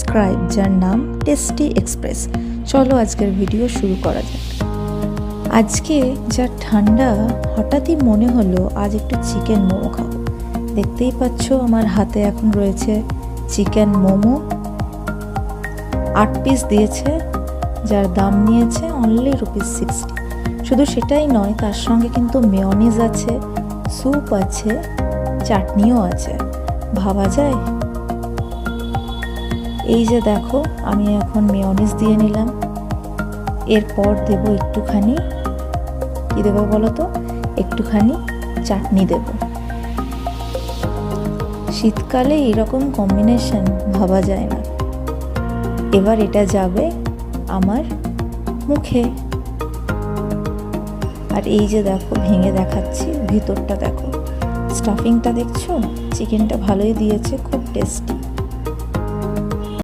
Subscribe, যার নাম tasty express. চলো আজকের ভিডিও শুরু করা যাক। আজকে যা ঠান্ডা, হঠাৎই মনে হলো আজ একটু চিকেন মোমো খাবো। দেখতেই পাচ্ছ আমার হাতে এখন রয়েছে চিকেন মোমো। 8 পিস দিয়েছে, যার দাম নিয়েছে অনলি ₹60। শুধু সেটাই নয়, তার সঙ্গে কিন্তু মেয়োনিজ আছে, স্যুপ আছে, চাটনিও আছে। ভাবা যায়? এই যে দেখো, আমি এখন মেয়োনিজ দিয়ে নিলাম। এরপর দেব একটুখানি, কি দেবো বলো তো, একটুখানি চাটনি দেব। শীতকালে এরকম কম্বিনেশন ভাবা যায় না। এবার এটা যাবে আমার মুখে। আর এই যে দেখো, ভেঙে দেখাচ্ছি, ভিতরটা দেখো, স্টাফিংটা দেখছো, চিকেনটা ভালোই দিয়েছে, খুব টেস্টি।